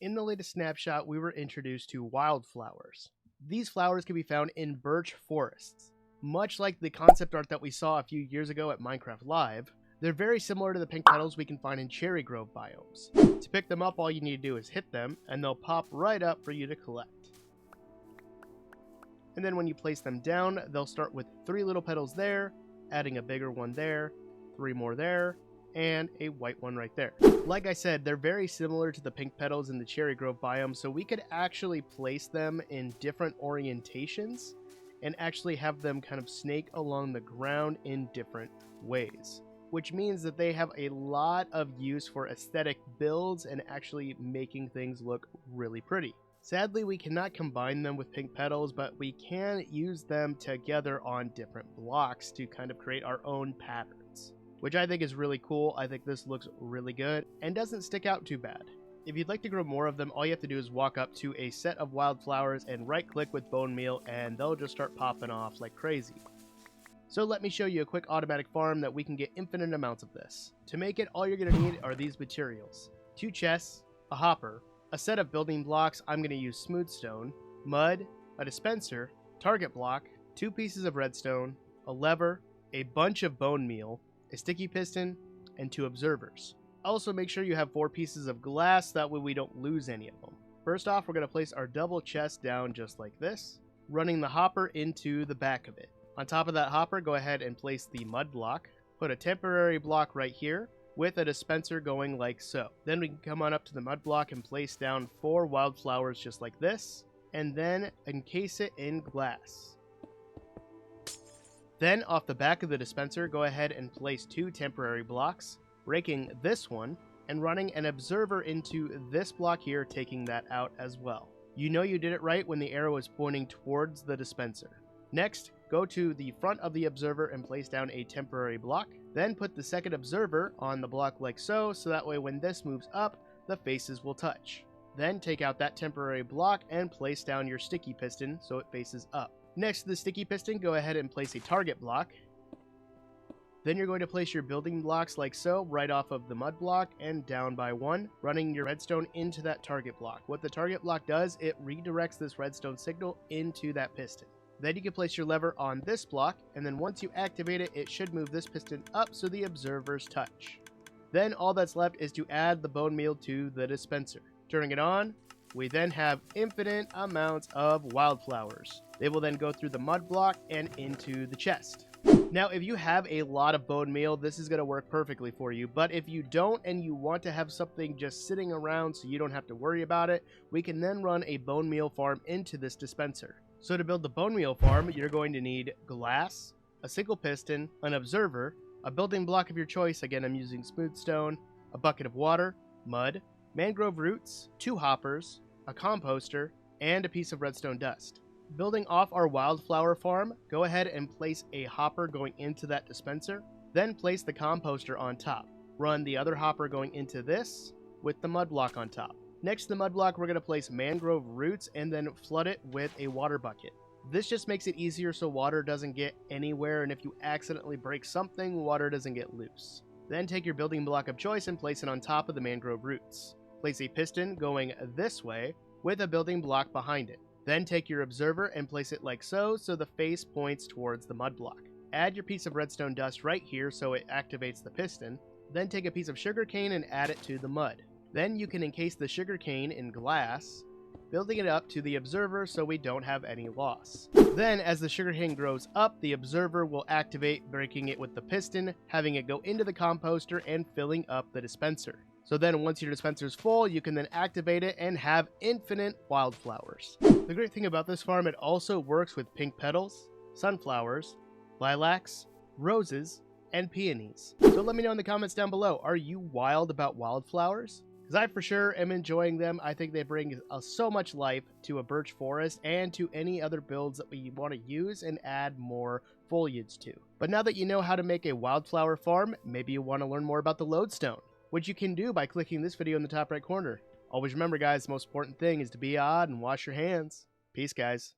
In the latest snapshot, we were introduced to wildflowers. These flowers can be found in birch forests. Much like the concept art that we saw a few years ago at Minecraft Live, they're very similar to the pink petals we can find in cherry grove biomes. To pick them up, all you need to do is hit them, and they'll pop right up for you to collect. And then when you place them down, they'll start with 3 little petals there, adding a bigger one there, 3 more there, and a white one right there. Like I said, they're very similar to the pink petals in the cherry grove biome, so we could actually place them in different orientations and actually have them kind of snake along the ground in different ways, which means that they have a lot of use for aesthetic builds and actually making things look really pretty. Sadly, we cannot combine them with pink petals, but we can use them together on different blocks to kind of create our own patterns, which I think is really cool. I think this looks really good and doesn't stick out too bad. If you'd like to grow more of them, all you have to do is walk up to a set of wildflowers and right click with bone meal, and they'll just start popping off like crazy. So let me show you a quick automatic farm that we can get infinite amounts of this. To make it, all you're going to need are these materials: 2 chests, a hopper, a set of building blocks. I'm going to use smooth stone, mud, a dispenser, target block, 2 pieces of redstone, a lever, a bunch of bone meal, a sticky piston, and 2 observers. Also make sure you have 4 pieces of glass, that way we don't lose any of them. First off, we're going to place our double chest down just like this, running the hopper into the back of it. On top of that hopper, go ahead and place the mud block, put a temporary block right here, with a dispenser going like so. Then we can come on up to the mud block and place down 4 wildflowers just like this, and then encase it in glass. Then off the back of the dispenser, go ahead and place 2 temporary blocks, breaking this one, and running an observer into this block here, taking that out as well. You know you did it right when the arrow is pointing towards the dispenser. Next, go to the front of the observer and place down a temporary block. Then put the second observer on the block like so, so that way when this moves up, the faces will touch. Then take out that temporary block and place down your sticky piston so it faces up. Next to the sticky piston, go ahead and place a target block. Then you're going to place your building blocks like so, right off of the mud block and down by 1, running your redstone into that target block. What the target block does, it redirects this redstone signal into that piston. Then you can place your lever on this block, and then once you activate it, it should move this piston up so the observers touch. Then all that's left is to add the bone meal to the dispenser. Turning it on, we then have infinite amounts of wildflowers. They will then go through the mud block and into the chest. Now, if you have a lot of bone meal, this is going to work perfectly for you, but if you don't and you want to have something just sitting around so you don't have to worry about it, we can then run a bone meal farm into this dispenser. So to build the bone meal farm, you're going to need glass, a single piston, an observer, a building block of your choice, again I'm using smooth stone, a bucket of water, mud, mangrove roots, 2 hoppers, a composter, and a piece of redstone dust. Building off our wildflower farm, go ahead and place a hopper going into that dispenser, then place the composter on top. Run the other hopper going into this with the mud block on top. Next to the mud block, we're going to place mangrove roots and then flood it with a water bucket. This just makes it easier so water doesn't get anywhere, and if you accidentally break something, water doesn't get loose. Then take your building block of choice and place it on top of the mangrove roots. Place a piston going this way with a building block behind it. Then take your observer and place it like so the face points towards the mud block. Add your piece of redstone dust right here so it activates the piston. Then take a piece of sugarcane and add it to the mud. Then you can encase the sugarcane in glass, building it up to the observer so we don't have any loss. Then as the sugarcane grows up, the observer will activate, breaking it with the piston, having it go into the composter and filling up the dispenser. So then once your dispenser is full, you can then activate it and have infinite wildflowers. The great thing about this farm, it also works with pink petals, sunflowers, lilacs, roses, and peonies. So let me know in the comments down below, are you wild about wildflowers? Because I for sure am enjoying them. I think they bring so much life to a birch forest and to any other builds that we want to use and add more foliage to. But now that you know how to make a wildflower farm, maybe you want to learn more about the lodestone, which you can do by clicking this video in the top right corner. Always remember guys, the most important thing is to be odd and wash your hands. Peace guys.